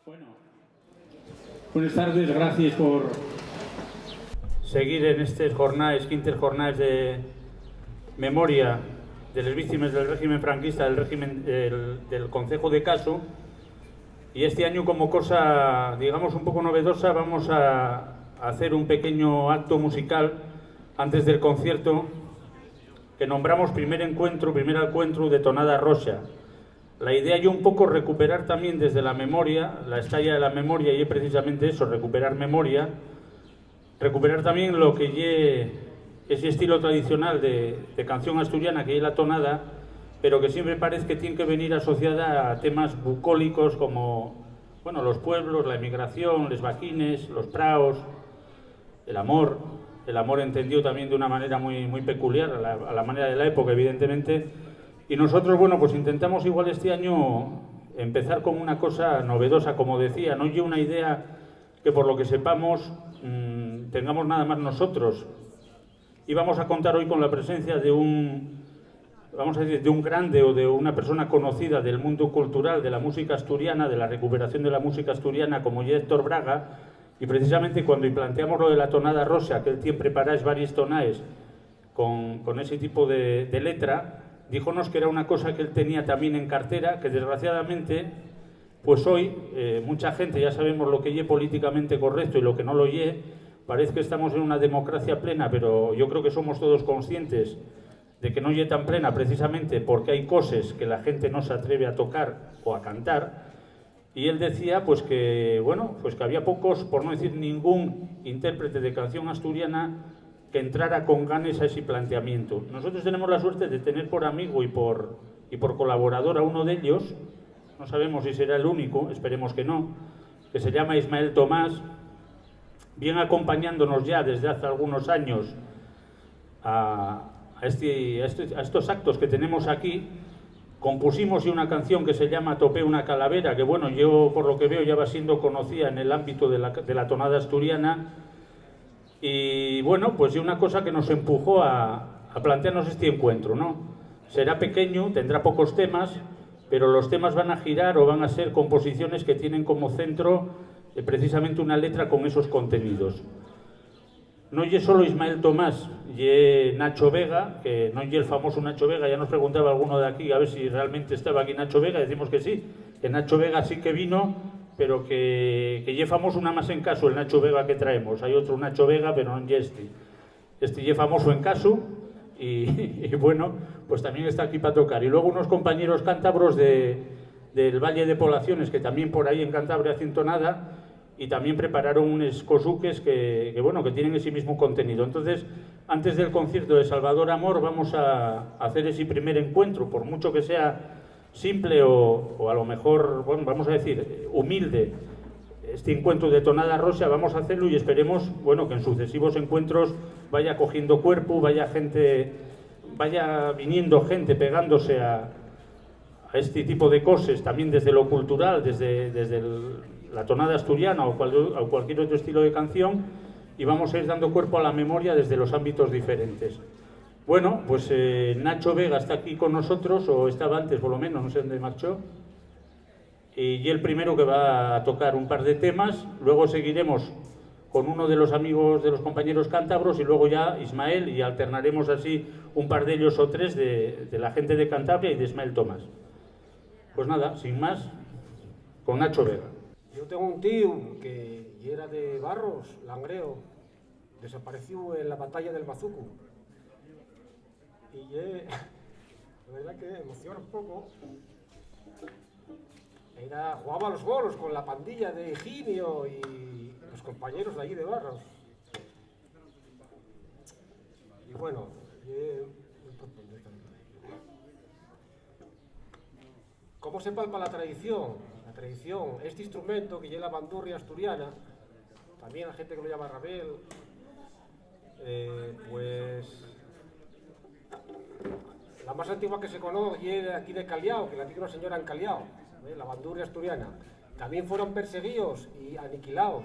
Bueno, buenas tardes, gracias por seguir en estas jornadas, quintas jornadas de memoria de las víctimas del régimen franquista, del régimen del Concejo de Caso. Y este año, como cosa, digamos, un poco novedosa, vamos a hacer un pequeño acto musical antes del concierto que nombramos primer encuentro de Tonada Roxa. La idea es un poco recuperar también desde la memoria, la estalla de la memoria, y es precisamente eso, recuperar memoria, recuperar también lo que es ese estilo tradicional de canción asturiana que es la tonada, pero que siempre parece que tiene que venir asociada a temas bucólicos como, bueno, los pueblos, la emigración, los vaquines, los praos, el amor entendido también de una manera muy peculiar, a la manera de la época, evidentemente. Y nosotros, bueno, pues intentamos igual este año empezar con una cosa novedosa, como decía, no hay una idea que por lo que sepamos tengamos nada más nosotros. Y vamos a contar hoy con la presencia de vamos a decir, de un grande o de una persona conocida del mundo cultural, de la música asturiana, de la recuperación de la música asturiana, como Héctor Braga. Y precisamente cuando planteamos lo de la tonada rosa, que él tiene preparadas varias tonaes con ese tipo de letra, díjonos que era una cosa que él tenía también en cartera, que desgraciadamente, pues hoy, mucha gente, ya sabemos lo que es políticamente correcto y lo que no lo es. Parece que estamos en una democracia plena, pero yo creo que somos todos conscientes de que no es tan plena precisamente porque hay cosas que la gente no se atreve a tocar o a cantar. Y él decía pues que, bueno, pues que había pocos, por no decir ningún intérprete de canción asturiana que entrara con ganas a ese planteamiento. Nosotros tenemos la suerte de tener por amigo y por colaborador a uno de ellos, no sabemos si será el único, esperemos que no, que se llama Ismael Tomás, viene acompañándonos ya desde hace algunos años a estos actos que tenemos aquí. Compusimos una canción que se llama Topé una calavera, que bueno, yo por lo que veo ya va siendo conocida en el ámbito de la tonada asturiana. Y bueno, pues es una cosa que nos empujó a plantearnos este encuentro, ¿no? Será pequeño, tendrá pocos temas, pero los temas van a girar o van a ser composiciones que tienen como centro precisamente una letra con esos contenidos. No es solo Ismael Tomás, y Nacho Vega, que no es el famoso Nacho Vega. Ya nos preguntaba alguno de aquí a ver si realmente estaba aquí Nacho Vega, decimos que sí, que Nacho Vega sí que vino, pero que es famoso nada más en Caso, el Nacho Vega que traemos. Hay otro Nacho Vega, pero no es este es famoso en Caso, y bueno, pues también está aquí para tocar. Y luego unos compañeros cántabros del Valle de Poblaciones, que también por ahí en Cantabria hacen tonada, y también prepararon unos cosuques que tienen ese mismo contenido. Entonces, antes del concierto de Salvador Amor, vamos a hacer ese primer encuentro, por mucho que sea simple o a lo mejor, bueno, vamos a decir, humilde, este encuentro de Tonada Rosa, vamos a hacerlo y esperemos, bueno, que en sucesivos encuentros vaya cogiendo cuerpo, vaya viniendo gente pegándose a este tipo de cosas, también desde lo cultural, desde la tonada asturiana o cualquier otro estilo de canción, y vamos a ir dando cuerpo a la memoria desde los ámbitos diferentes. Bueno, pues Nacho Vega está aquí con nosotros, o estaba antes por lo menos, no sé dónde marchó, y el primero que va a tocar un par de temas. Luego seguiremos con uno de los amigos de los compañeros cántabros y luego ya Ismael, y alternaremos así un par de ellos o tres de la gente de Cantabria y de Ismael Tomás. Pues nada, sin más, con Nacho Vega. Yo tengo un tío que era de Barros, Langreo, desapareció en la batalla del Mazuco. Y la verdad que emociona un poco. Jugaba a los bolos con la pandilla de Higinio y los compañeros de allí de Barros. Y bueno, ¿cómo se palpa la tradición? La tradición, este instrumento que lleva la bandurria asturiana, también la gente que lo llama rabel, pues la más antigua que se conoce es aquí de Caliao, que la tiene una señora en Caliao, la bandurria asturiana. También fueron perseguidos y aniquilados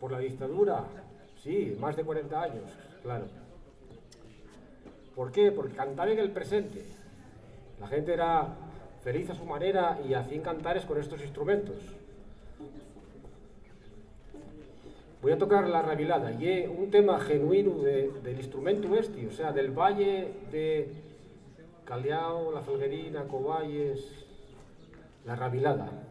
por la dictadura, sí, más de 40 años, claro. ¿Por qué? Porque cantaban en el presente. La gente era feliz a su manera y hacían cantares con estos instrumentos. Voy a tocar la rabilada, y es un tema genuino del instrumento este, o sea, del valle de Caliao, La Felguerina, Coballes, la rabilada.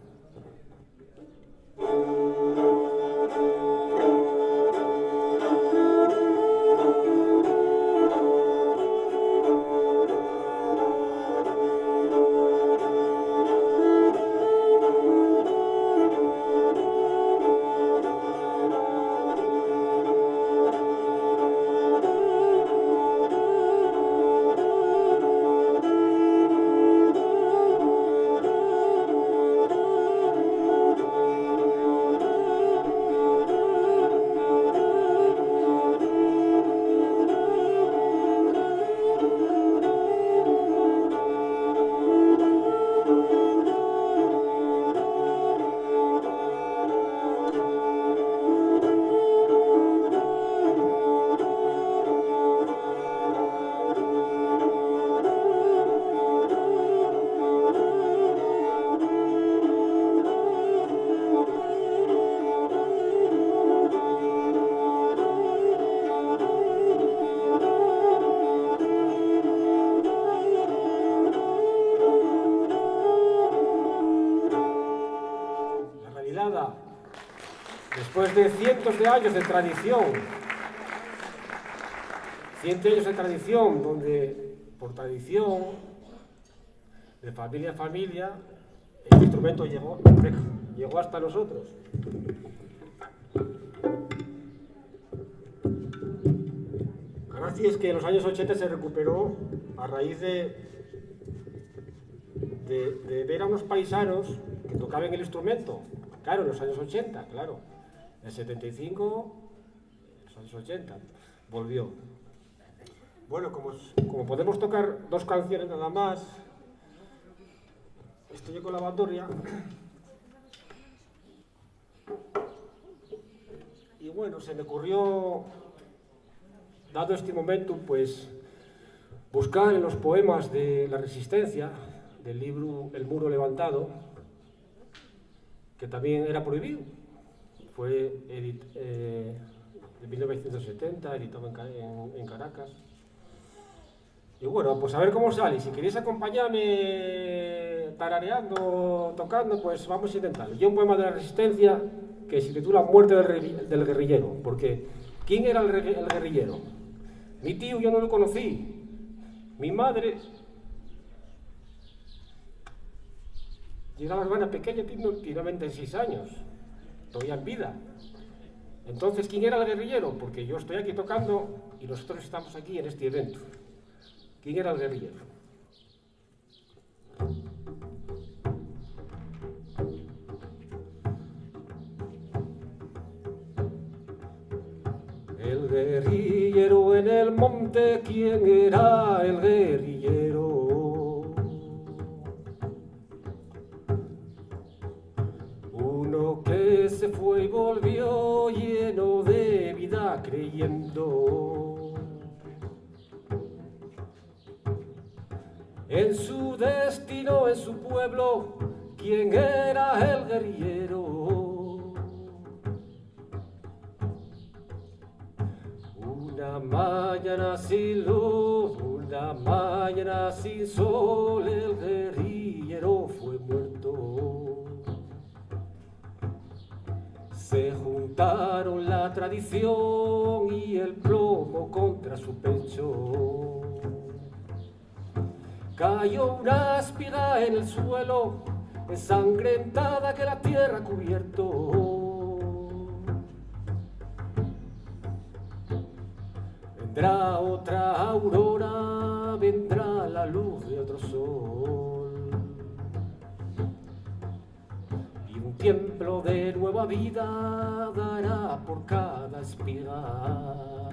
Después de cientos de años de tradición, donde por tradición, de familia a familia, el instrumento llegó hasta nosotros. Así es que en los años 80 se recuperó a raíz de ver a unos paisanos que tocaban el instrumento. Claro, en los años 80, claro. En el 75, en los años 80, volvió. Bueno, como podemos tocar dos canciones nada más, estoy con la bandurria. Y bueno, se me ocurrió, dado este momento, pues buscar en los poemas de la Resistencia, del libro El Muro Levantado, que también era prohibido. Fue de 1970, editado en Caracas. Y bueno, pues a ver cómo sale. Si queréis acompañarme tarareando, tocando, pues vamos a intentarlo. Yo un poema de la Resistencia que se titula Muerte del guerrillero. Porque, ¿quién era el guerrillero? Mi tío yo no lo conocí. Mi madre... Yo era una hermana pequeña, tiene 96 años, todavía en vida. Entonces, ¿quién era el guerrillero? Porque yo estoy aquí tocando y nosotros estamos aquí en este evento. ¿Quién era el guerrillero? El guerrillero en el monte, ¿quién era el guerrillero? Se fue y volvió lleno de vida creyendo en su destino, en su pueblo. ¿Quién era el guerrillero? Una mañana sin luz, una mañana sin sol, el guerrillero fue muerto. Se juntaron la tradición y el plomo contra su pecho. Cayó una espiga en el suelo, ensangrentada que la tierra cubierto. Vendrá otra aurora, vendrá la luz de otro sol. Un templo de nueva vida dará por cada espiga.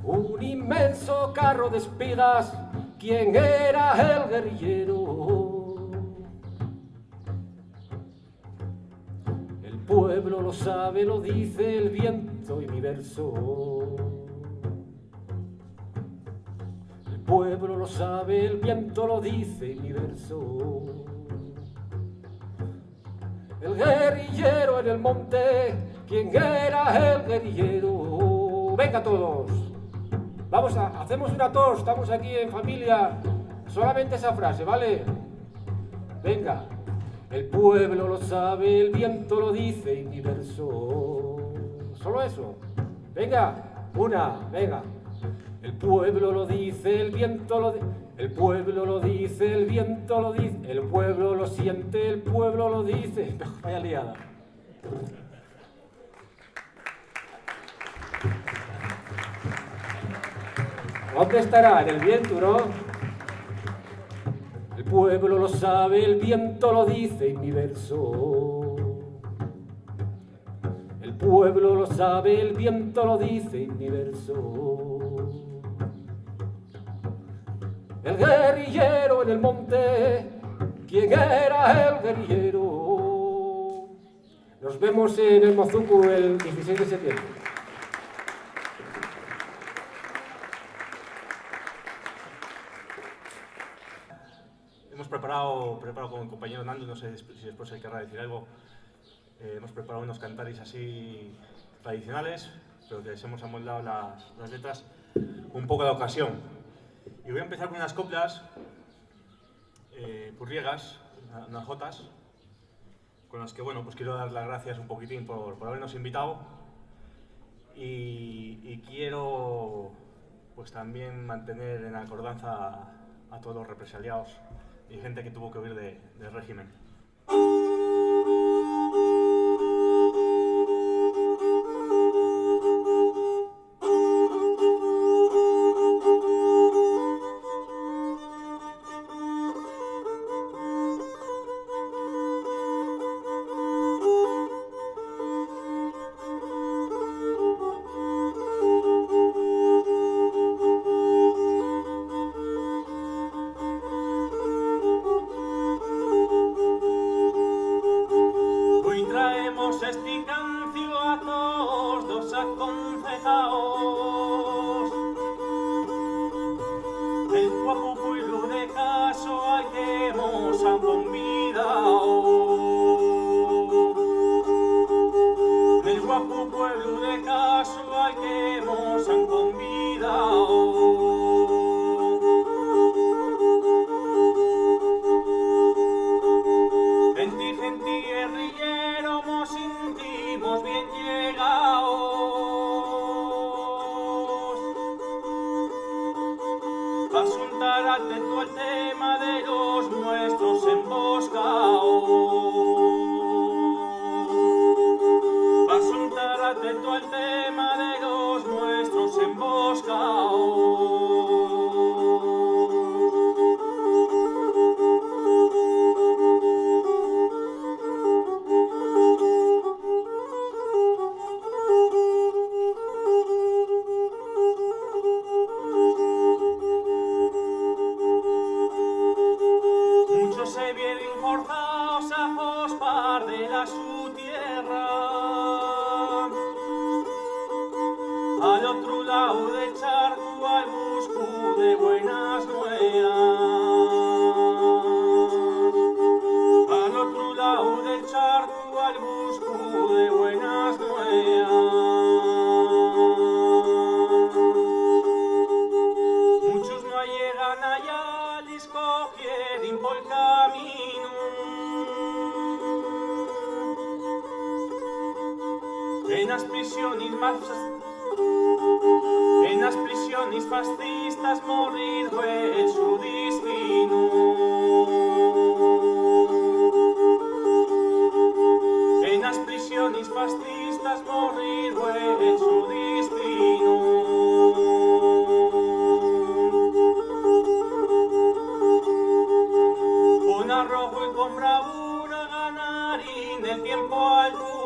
Un inmenso carro de espigas, ¿quién era el guerrillero? El pueblo lo sabe, lo dice el viento y mi verso. El pueblo lo sabe, el viento lo dice y mi verso. el guerrillero en el monte. ¿Quién era el guerrillero? Venga todos. Hacemos una tos, estamos aquí en familia. Solamente esa frase, ¿vale? Venga. El pueblo lo sabe, el viento lo dice y mi verso. Solo eso. Venga, venga. El pueblo lo dice, el viento lo dice. El pueblo lo dice, el viento lo dice. El pueblo lo siente, el pueblo lo dice. Vaya liada. ¿Dónde estará? En el viento, ¿no? El pueblo lo sabe, el viento lo dice en mi verso. El pueblo lo sabe, el viento lo dice en mi verso. El guerrillero en el monte, ¿quién era el guerrillero? Nos vemos en el Mozuku el 16 de septiembre. Hemos preparado con el compañero Nando, no sé si después él querrá decir algo. Hemos preparado unos cantaris así tradicionales, pero que les hemos amoldado las letras un poco a la ocasión. Y voy a empezar con unas coplas purriegas, unas jotas, con las que, bueno, pues quiero dar las gracias un poquitín por habernos invitado. Y quiero, pues también mantener en acordanza a todos los represaliados y gente que tuvo que huir del régimen. Esti cancio a todos dos aconcejaos el guapo pueblo de caso al que hemos convidado, el guapo pueblo de caso al que hemos convidado. Genti guerrillero, mos sentimos bien llegados. Asuntar atento al tema de los nuestros emboscados. Asuntar atento al tema de los nuestros emboscados. Se vienen forzados a jospar de la su tierra, al otro lado del charco al busco de buenas nuevas, al otro lado del charco al busco de buenas nuevas. Muchos no llegan allá, les cogieren por el camino. En las prisiones fascistas morir fue su destino. En las prisiones fascistas morir fue su destino. Con arrojo y con bravura ganar en el tiempo al pulso.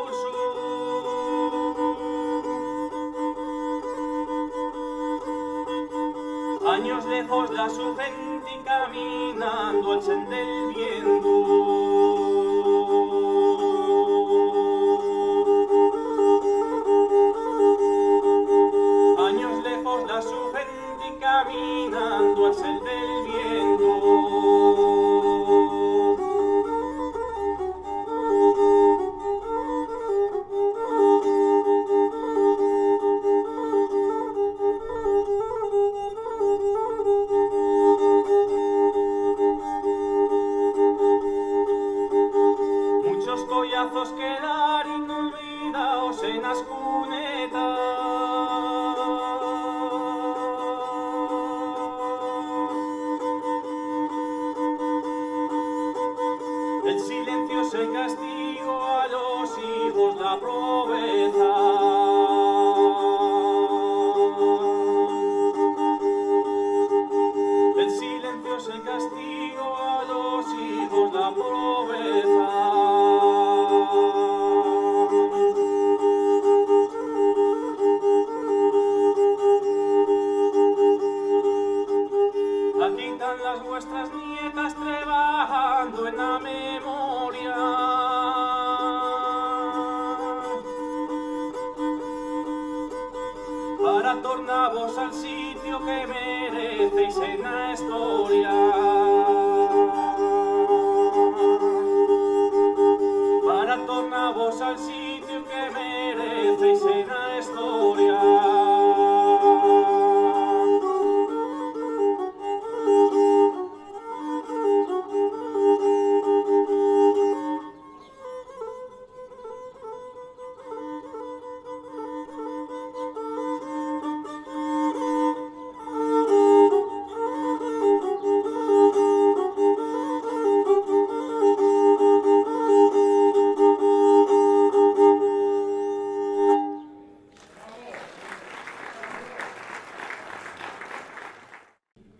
Años lejos la su gente caminando al sen del viento. Años lejos la su gente caminando al sen del viento. esfuerzos quedar inolvidados en las cunetas. El silencio es el castigo a los hijos, la pobreza. El silencio es el castigo a los hijos, la pobreza. Aquí están las vuestras nietas trabajando en la memoria. Para tornaros al sitio que merecéis en la historia. Para tornaros al sitio que merecéis en la historia.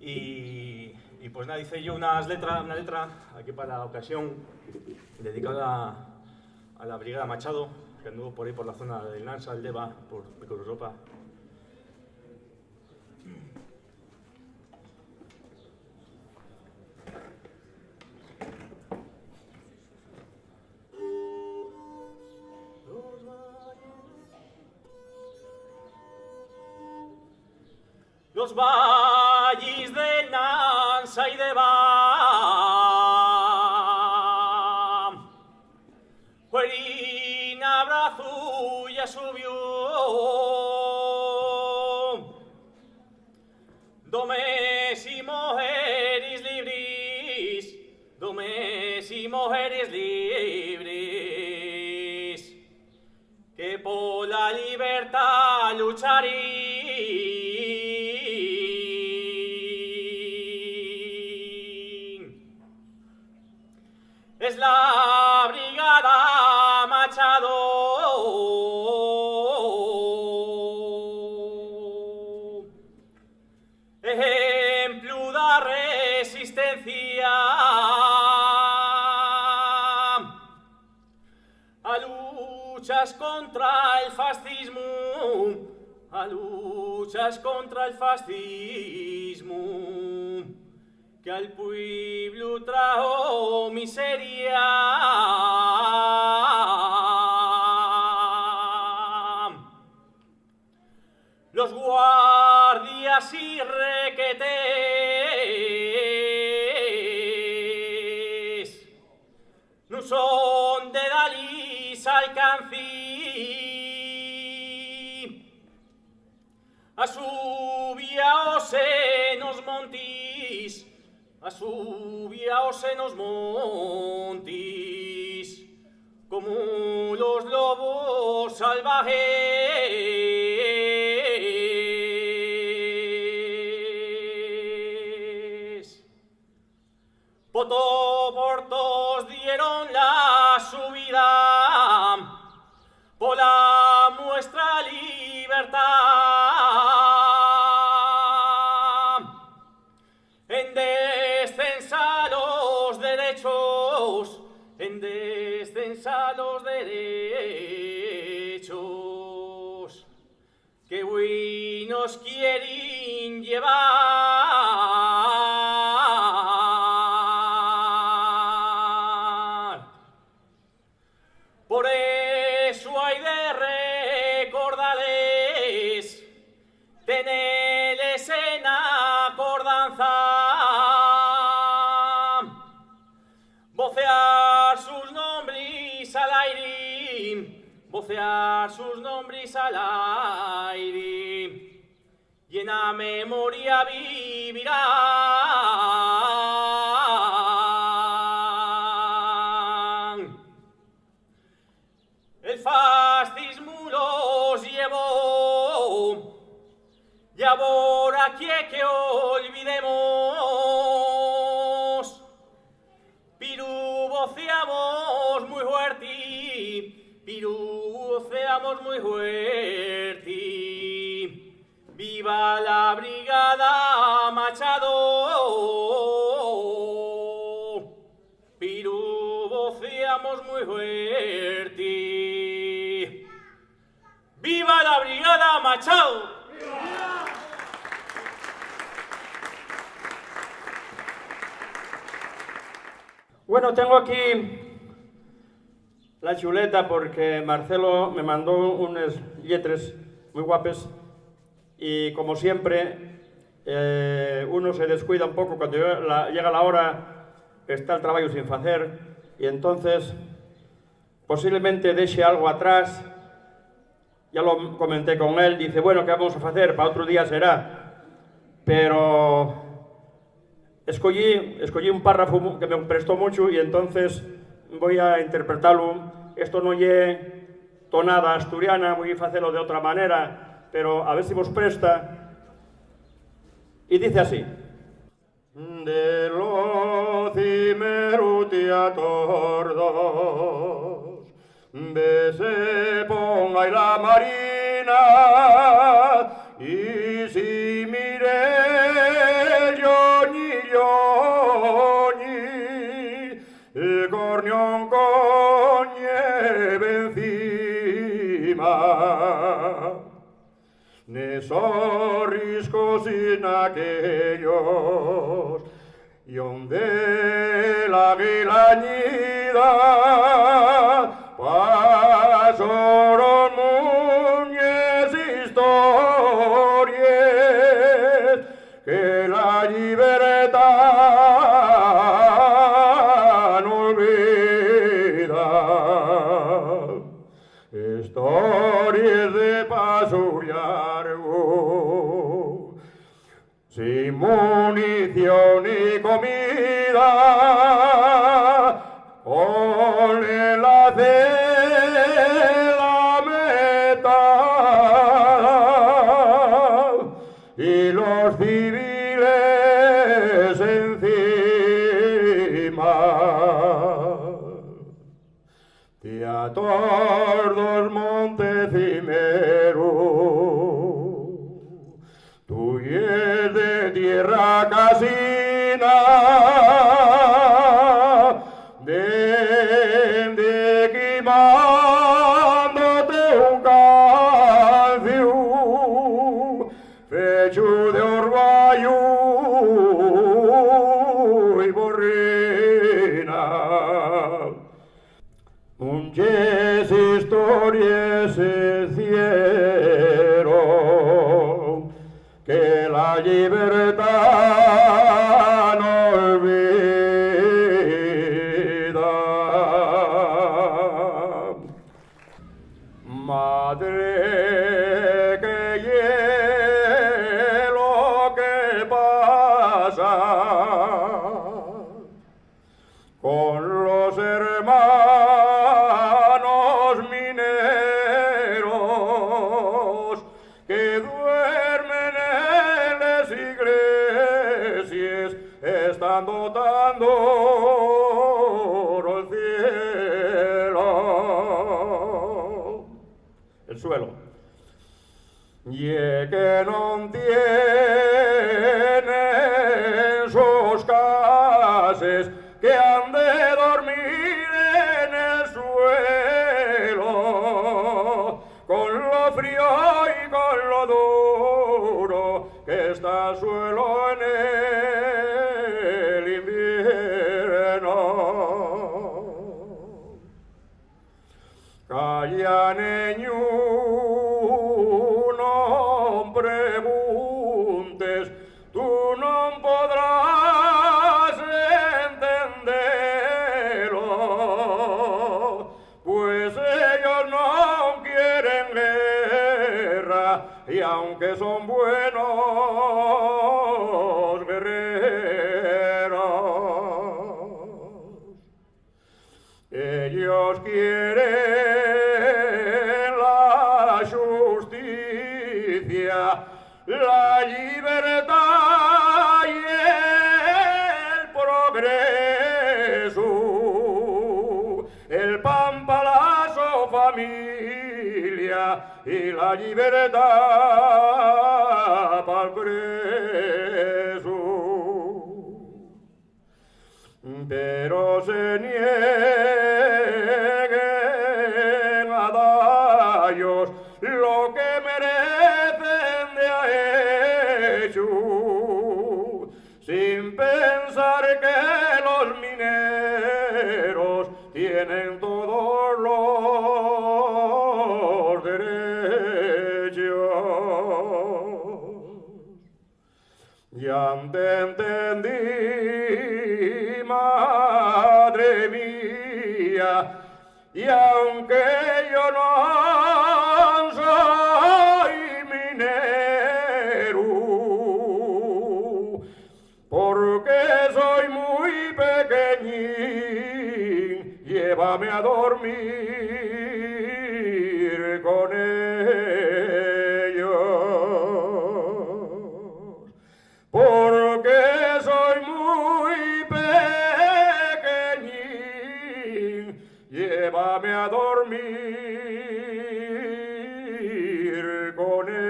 Y pues nada, hice yo una letra aquí para la ocasión dedicada a la Brigada Machado, que anduvo por ahí por la zona del Nansa, el Deva, por Europa. Los valles del Nansa y Deva fueron abrazo y subió domes y mujeres libres, domes y mujeres libres, que por la libertad lucharían. Es la Brigada Machado, ejemplo de resistencia a luchas contra el fascismo, a luchas contra el fascismo, que al pueblo trajo miseria. Los guardias y requetés no son de Dalís alcance. A subiaos en los montis, a subiaos en los montis, como los lobos salvajes. Por todos dieron la subida, por la muestra libertad. En descensa los derechos, en descensa los derechos, que hoy nos quieren llevar. Por eso hay de recordarles, tenerles en acordanza, vocear sus nombres al aire, vocear sus nombres al aire, y en la memoria vivirán. quiere que olvidemos, piru voceamos muy fuerte, piru voceamos muy fuerte. ¡Viva la brigada Machado! Piru voceamos muy fuerte. ¡Viva la brigada Machado! Bueno, tengo aquí la chuleta porque Marcelo me mandó unas lletres muy guapes y como siempre uno se descuida un poco cuando llega la hora, está el trabajo sin hacer y entonces posiblemente deje algo atrás. Ya lo comenté con él, dice, bueno, ¿qué vamos a hacer? Para otro día será. Pero escogí un párrafo que me prestó mucho y entonces voy a interpretarlo. Esto no es tonada asturiana, voy a hacerlo de otra manera, pero a ver si vos presta. Y dice así. De los cimerutia tordos, se ponga y la marina, y si mire yoñi, el cornión con nieve encima, ne sorriscos sin aquellos, y donde la guilañida pasaron muñes historias que la libertad no olvida. Historias de paso largo, sin munición ni comida, con el la meta y los civiles encima. Tía tordos Montecimero, tú es de tierra casina, de quimándote un cancio, fecho de orvallo y borrina. Muchas historias se hicieron que la libertad no olvida. Madre, que hielo que pasa con los hermanos mineros que duermen en las iglesias, están dotando el cielo, el suelo. Y que no tienen sus casas, que han de dormir en el suelo, con lo frío y con lo duro que está el suelo en el invierno. Calla, niño, no preguntes, tú no podrás entenderlo, pues ellos no quieren guerra, y aunque son buenos guerreros, ellos quieren la justicia, la libertad familia y la libertad para el preso. Pero se nieguen a darlos lo que merecen de hecho, sin pensar que los mineros tienen todos los derechos. Ya te entendí, madre mía, y aunque yo no soy minero, porque soy muy pequeñín, llévame a dormir con ellos. Porque soy muy pequeñín, llévame a dormir con ellos.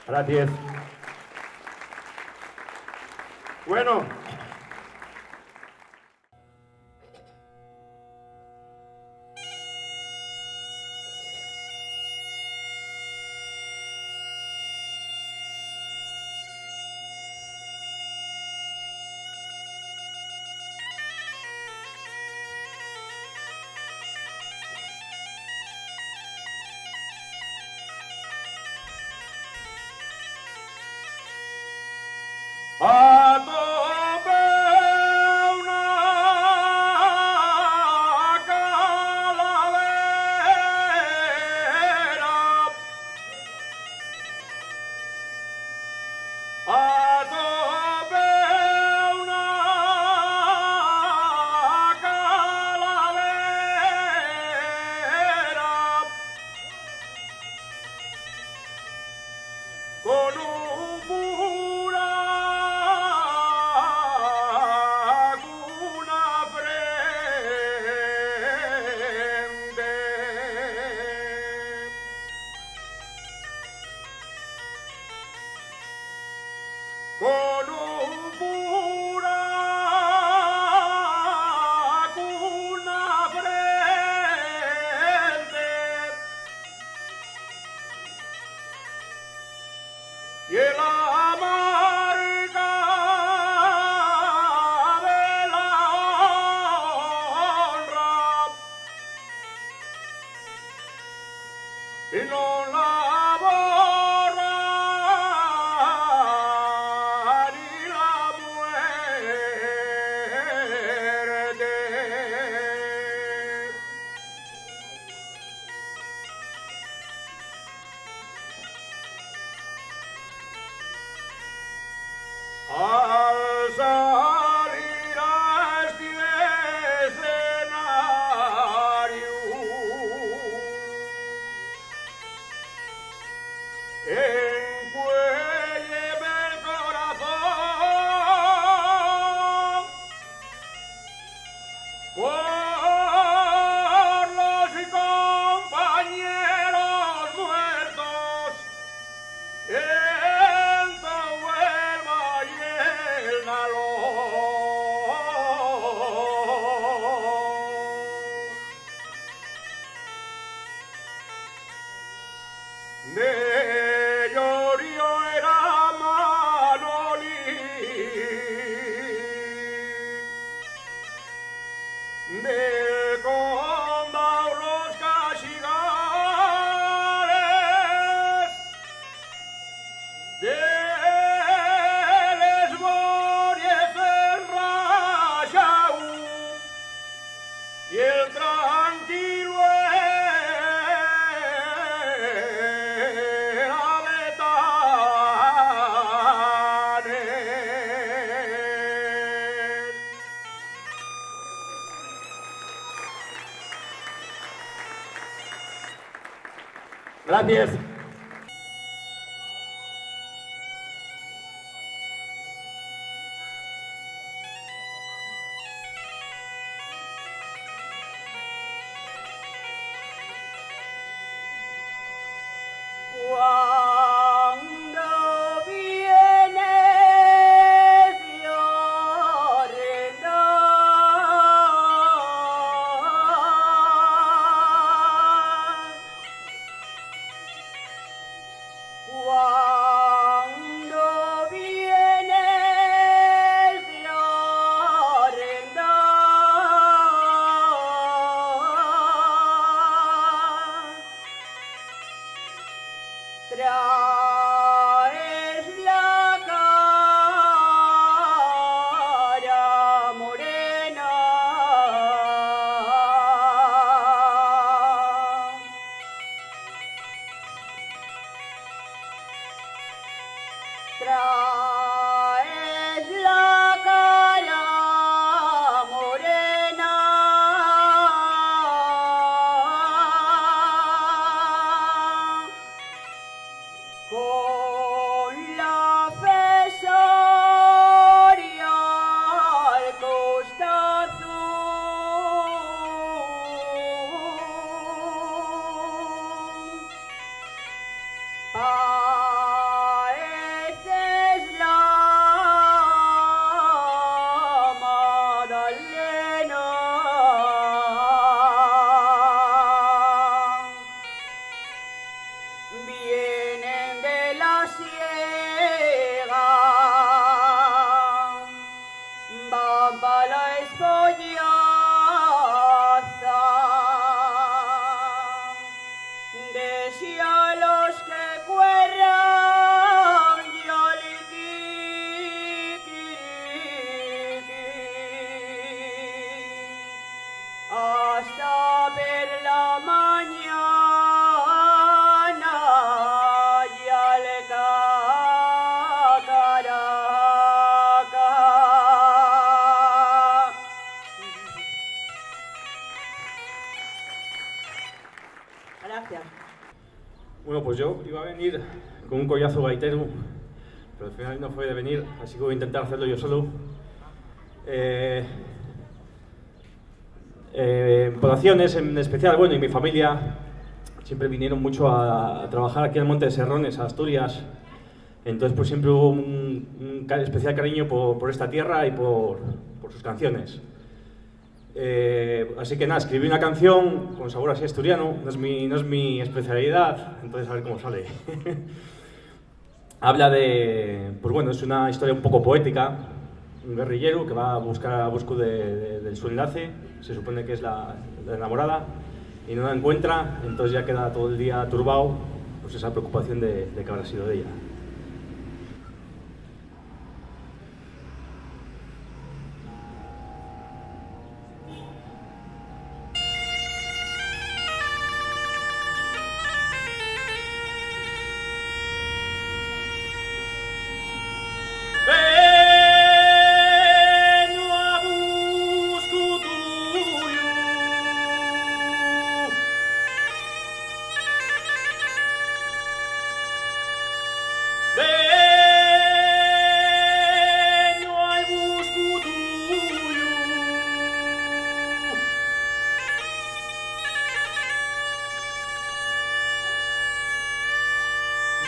Gracias. Bueno. A tope una calavera, a tope una calavera, con un con un buraco, una frente, y la marca de la honra, y no la borra ni la muerte. Al salir a este escenario, encuélleme el corazón por los compañeros muertos en Huelva y el Nalón. De Llorio era Manolín, del Condado los Caxigares, de Les Bories el Rayau y el tranquilo era Betanes. Gracias. Bueno, pues yo iba a venir con un collazo gaitero, pero al final no fue de venir, así que voy a intentar hacerlo yo solo. Poblaciones en especial, bueno, y mi familia siempre vinieron mucho a trabajar aquí en el Monte de Serrones, a Asturias. Entonces, pues siempre hubo un especial cariño por esta tierra y por sus canciones. Así que nada, escribí una canción con sabor así asturiano, no es mi especialidad, entonces a ver cómo sale. Habla de, pues bueno, es una historia un poco poética, un guerrillero que va a buscar de su enlace, se supone que es la enamorada, y no la encuentra, entonces ya queda todo el día turbado, pues esa preocupación de que habrá sido de ella.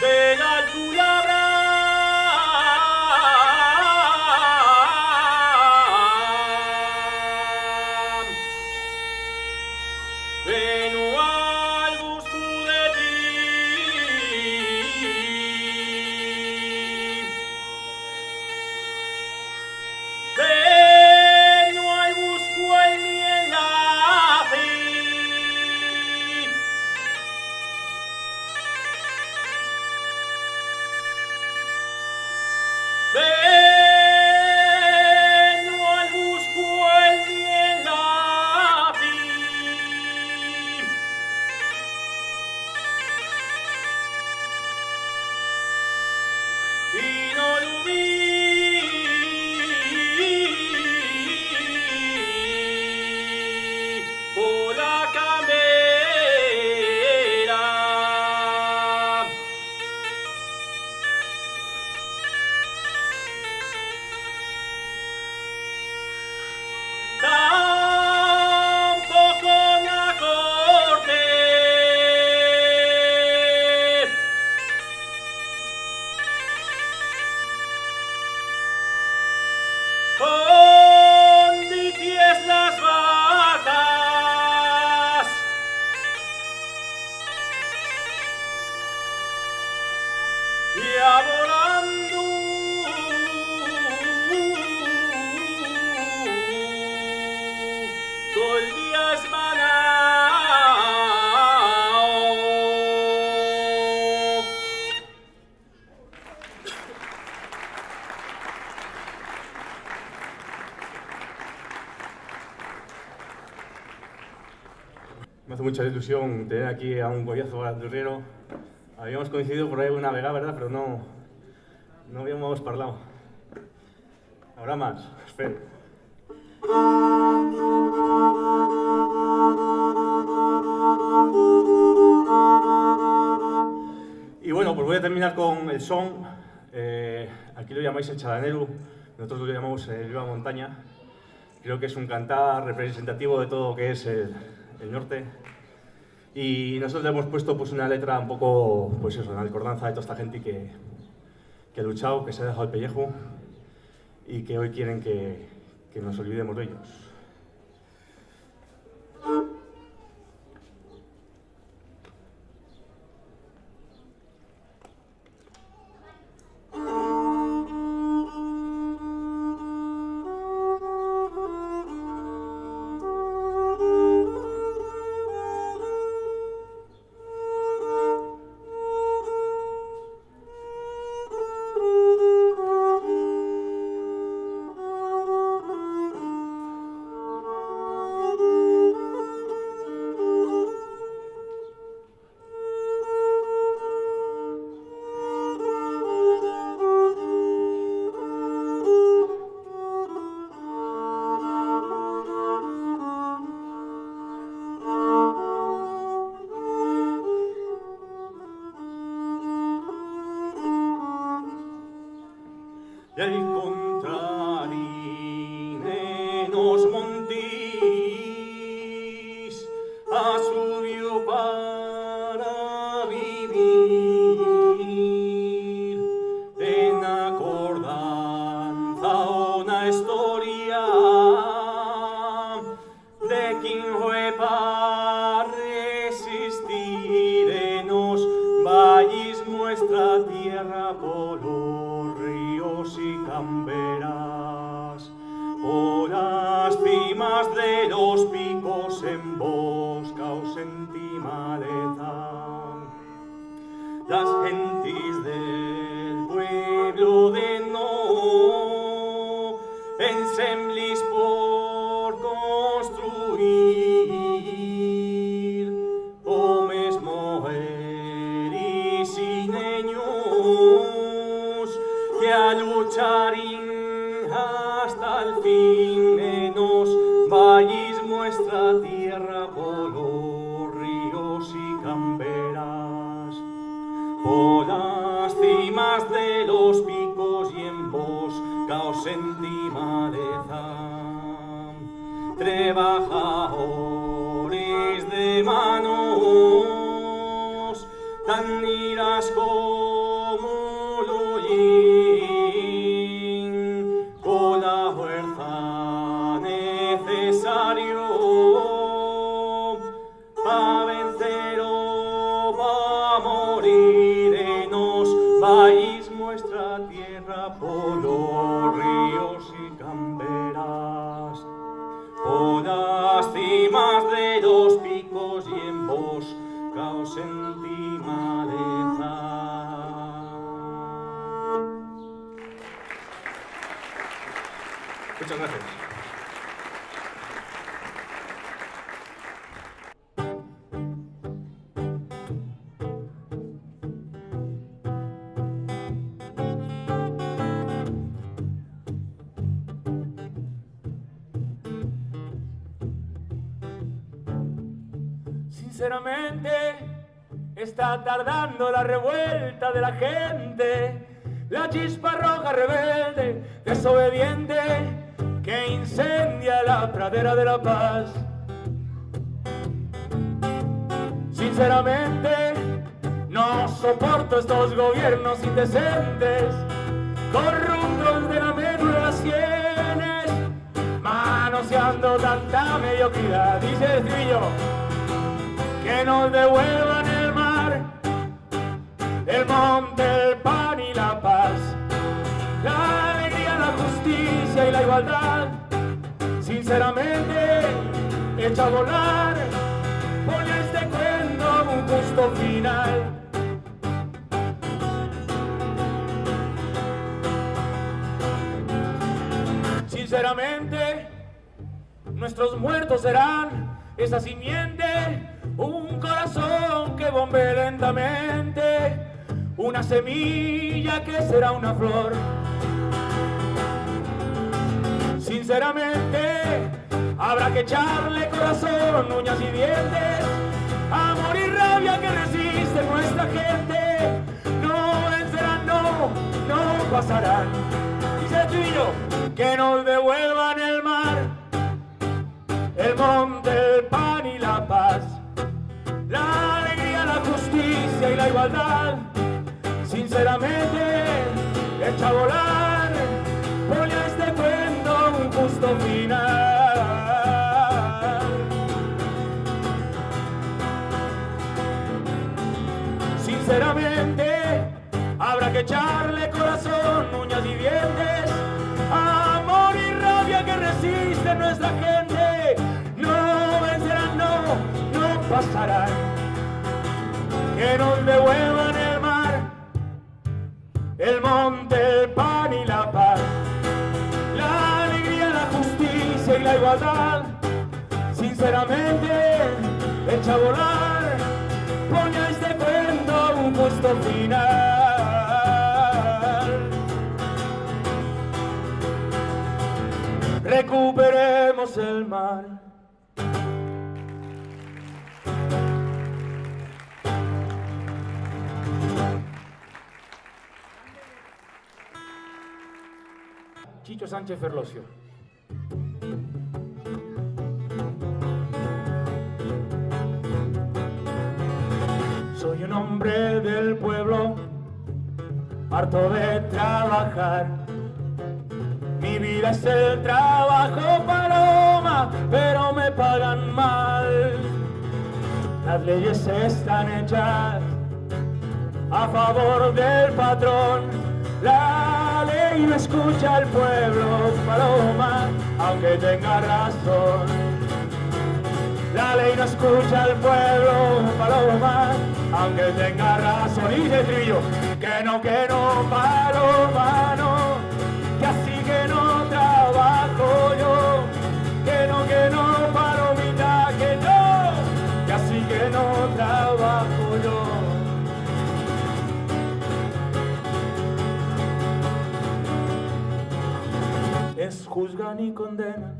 De la culebra veno al busco de ti. Veno al busco en mi enlace. Veno al busco en mi enlace. Y no lo vi por la cambera. Tampoco me acordé dónde tienes las vacas y adorando todo el día es Me hace mucha ilusión tener aquí a un collazo bandurriero. Habíamos coincidido por ahí una vez, ¿verdad? Pero no habíamos parlado. Habrá más, espero. Y bueno, pues voy a terminar con el son. Aquí lo llamáis el charanero, nosotros lo llamamos el viva montaña. Creo que es un cantar representativo de todo lo que es el norte. Y nosotros le hemos puesto pues una letra un poco, pues eso, en acordanza de toda esta gente que ha luchado, que se ha dejado el pellejo y que hoy quieren que nos olvidemos de ellos. encontrarín en os montís a subió para vivir en acordanza una historia de quien fue para resistir en os valles nuestra tierra por los ríos y camberas, por las cimas de los picos emboscaos sentí maleza. Las gentes del pueblo de no ensemblis por construir o mesmo eris y niños que a lucharín hasta el fin en os valles nuestra tierra por los ríos y camberas, por las cimas de los picos y emboscaos sentí maleza. Trabajadores de manos tan iras como lo yin, con la fuerza necesario pa' vencer o pa' morir en os valles nuestra tierra por los ríos y camberas, por las cimas de los picos y emboscaos sentí maleza. Muchas gracias. Sinceramente, está tardando la revuelta de la gente, la chispa roja rebelde, desobediente, que incendia la pradera de la paz. Sinceramente, no soporto estos gobiernos indecentes, corruptos de la medio de las sienes, manoseando tanta mediocridad. Dice el estribillo, que nos devuelvan el mar, el monte, el pan y la paz, la alegría, la justicia y la igualdad. Sinceramente, echa a volar, pone a este cuento un justo final. Sinceramente, nuestros muertos serán esa simiente, un corazón que bombee lentamente, una semilla que será una flor. Sinceramente, habrá que echarle corazón, uñas y dientes, amor y rabia que resiste nuestra gente. No vencerán, no pasarán. Dice el estribillo, que nos devuelvan el mar, el monte, el pan y la paz, la alegría, la justicia y la igualdad. Sinceramente, echa a volar, pone a este cuento un justo final. Sinceramente, habrá que echarle corazón, uñas y dientes, amor y rabia que resiste nuestra gente. No vencerán, no pasarán. Que nos devuelvan el mar, el monte, el pan y la paz, la alegría, la justicia y la igualdad. Sinceramente, echa a volar, pone a este cuento un justo final. Recuperemos el mar. Chicho Sánchez Ferlosio. Soy un hombre del pueblo, harto de trabajar. Mi vida es el trabajo, paloma, pero me pagan mal. Las leyes están hechas a favor del patrón. La ley no escucha al pueblo, paloma, aunque tenga razón. La ley no escucha al pueblo, paloma, aunque tenga razón. Y dice el estribillo, que no, paloma, no, que así que no trabajo yo. Que no, palomita, que no, que así que no trabajo yo. Les juzgan y condenan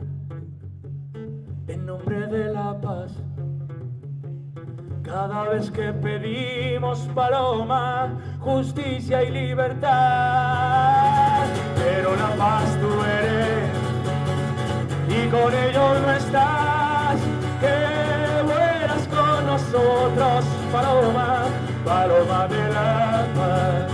en nombre de la paz. Cada vez que pedimos, paloma, justicia y libertad. Pero la paz tú eres y con ellos no estás. Que vuelas con nosotros, paloma, paloma de la paz.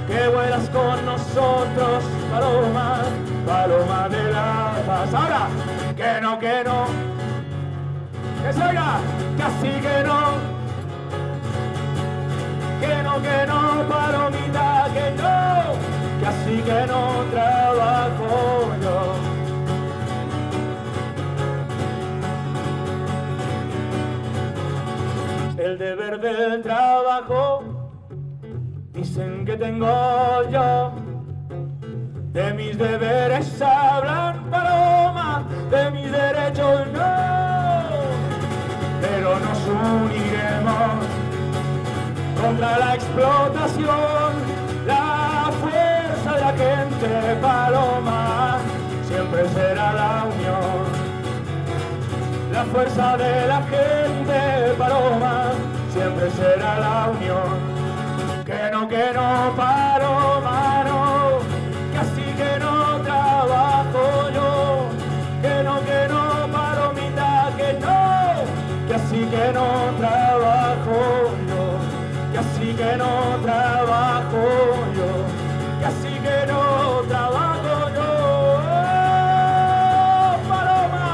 Que vuelas con nosotros, paloma, paloma de la paz. Ahora, que no, que se oiga, que así que no, palomita, que no, que así que no trabajo yo. El deber del trabajo dicen que tengo yo. De mis deberes hablan, paloma, de mis derechos no. Pero nos uniremos contra la explotación, la fuerza de la gente, paloma, siempre será la unión. La fuerza de la gente, paloma, siempre será la unión. Que no, paloma, no, que así que no trabajo yo. Que no, palomita, que no, que así que no trabajo yo. Que así que no trabajo yo. Que así que no trabajo yo. ¡Paloma!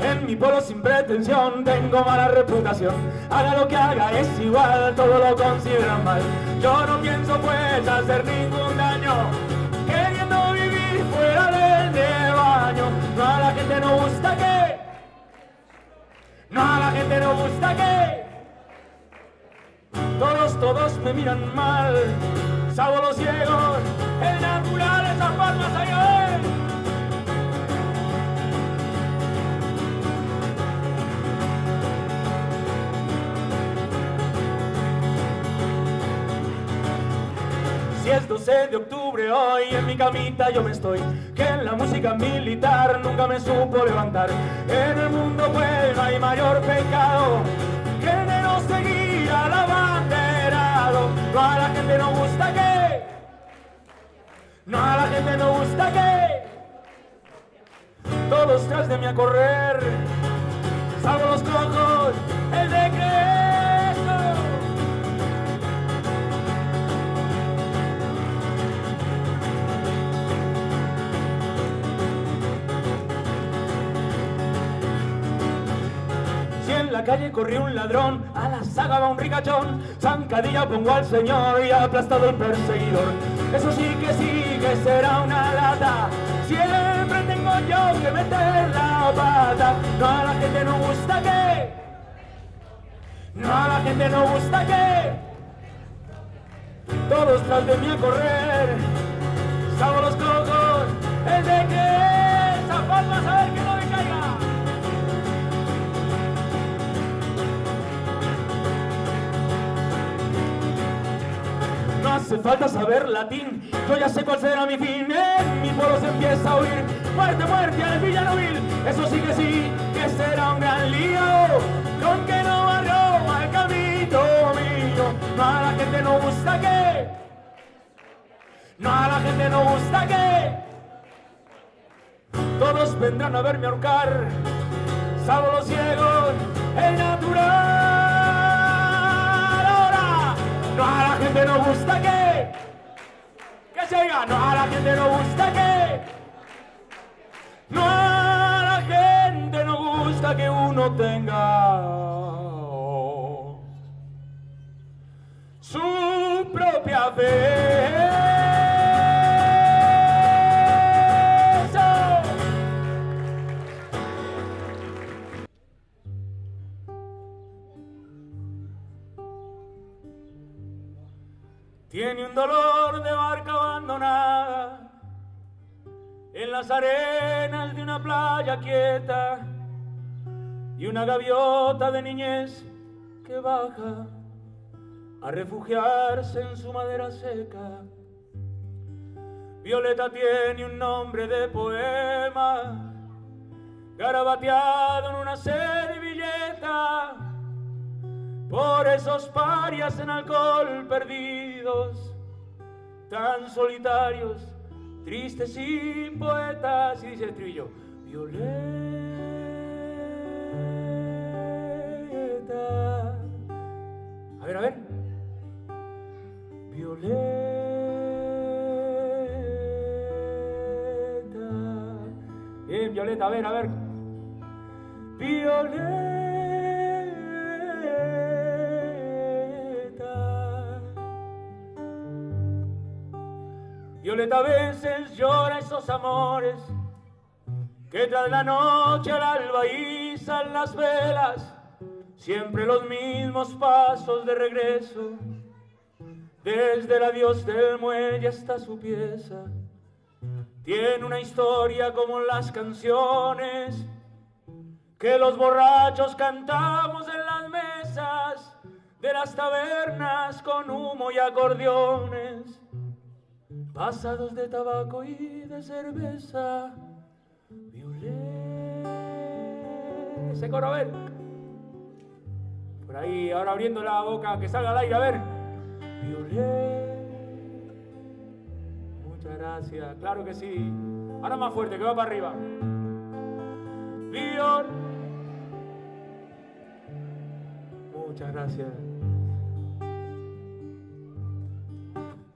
En mi pueblo sin pretensión tengo mala reputación. Haga lo que haga es igual, todo lo consideran mal. Yo no pienso pues hacer ningún daño, queriendo vivir fuera del rebaño. No, a la gente no gusta que, no, a la gente no gusta que todos me miran mal. Salvo los ciegos, el natural es San Palmas, ay. Si es 12 de octubre hoy, en mi camita yo me estoy, que en la música militar nunca me supo levantar. En el mundo pues no hay mayor pecado que de no seguir al abanderado. No, a la gente no gusta que, no, a la gente no gusta que todos tras de mí a correr, salvo los cojos, el decreto. En la calle corrió un ladrón, a la saga va un ricachón, zancadilla pongo al señor y aplastado el perseguidor. Eso sí que será una lata, siempre tengo yo que meter la pata. No, a la gente no gusta que, no, a la gente no gusta que todos tras de mí a correr, salvo los cocos, el de que San Palmas a ver que no me caiga. hace falta saber latín. Yo ya sé cuál será mi fin. En mi pueblo se empieza a oír muerte, muerte al villano vil. Eso sí, que será un gran lío. Con que no va Roma el camino mío. No, a la gente no gusta que. No, a la gente no gusta que. Todos vendrán a verme ahorcar, salvo los ciegos, el natural. Ahora, no, a la gente no gusta que se oiga, no, a la gente no gusta que, no, a la gente no gusta que uno tenga su propia fe. Tiene un dolor de barca abandonada en las arenas de una playa quieta y una gaviota de niñez que baja a refugiarse en su madera seca. Violeta tiene un nombre de poema garabateado en una servilleta por esos parias en alcohol perdidos, tan solitarios, tristes y poetas. Y dice el estribillo: Violeta, a ver, Violeta, bien, Violeta, a ver, Violeta. Violeta a veces llora esos amores que tras la noche al alba izan las velas, siempre los mismos pasos de regreso, desde el adiós del muelle hasta su pieza. Tiene una historia como las canciones que los borrachos cantamos en las mesas de las tabernas con humo y acordeones, pasados de tabaco y de cerveza. Violeta. Ese coro, a ver. Por ahí, ahora abriendo la boca, que salga al aire, a ver. Violeta. Muchas gracias, claro que sí. Ahora más fuerte, que va para arriba. Violeta. Muchas gracias.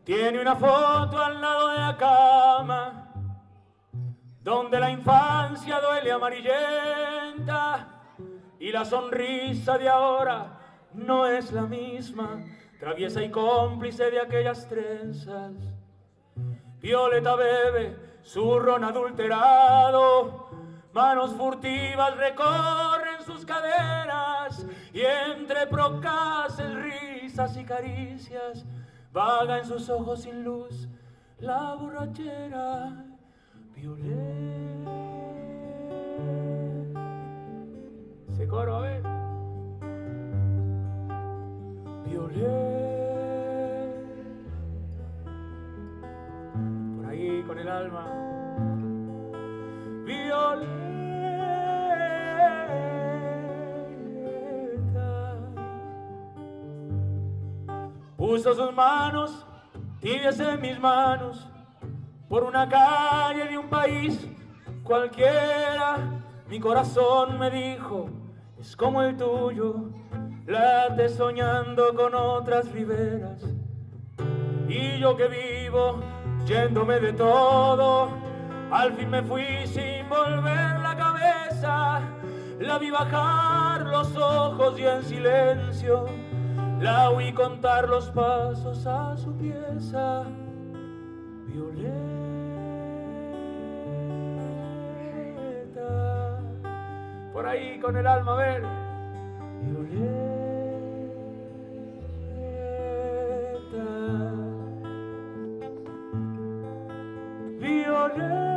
Tiene una foto al lado de la cama, donde la infancia duele amarillenta y la sonrisa de ahora no es la misma, traviesa y cómplice de aquellas trenzas. Violeta bebe su ron adulterado, manos furtivas recorren sus caderas y entre procaces, risas y caricias vaga en sus ojos sin luz la borrachera. Violeta. Ese coro, a ver. Violeta. Por ahí con el alma. Violeta. Puso sus manos tibias en mis manos por una calle de un país cualquiera. Mi corazón me dijo: es como el tuyo, late soñando con otras riberas. Y yo que vivo yéndome de todo, al fin me fui sin volver la cabeza. La vi bajar los ojos y en silencio la oí contar los pasos a su pieza. Violeta. Por ahí con el alma, a ver. Violeta. Violeta.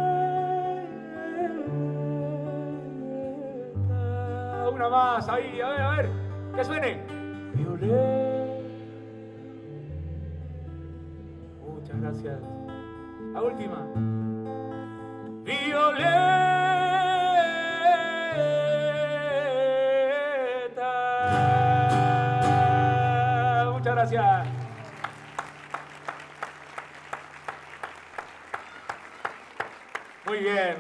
Una más, ahí, a ver, que suene. Violeta. gracias. La última. Violeta. Muchas gracias. Muy bien.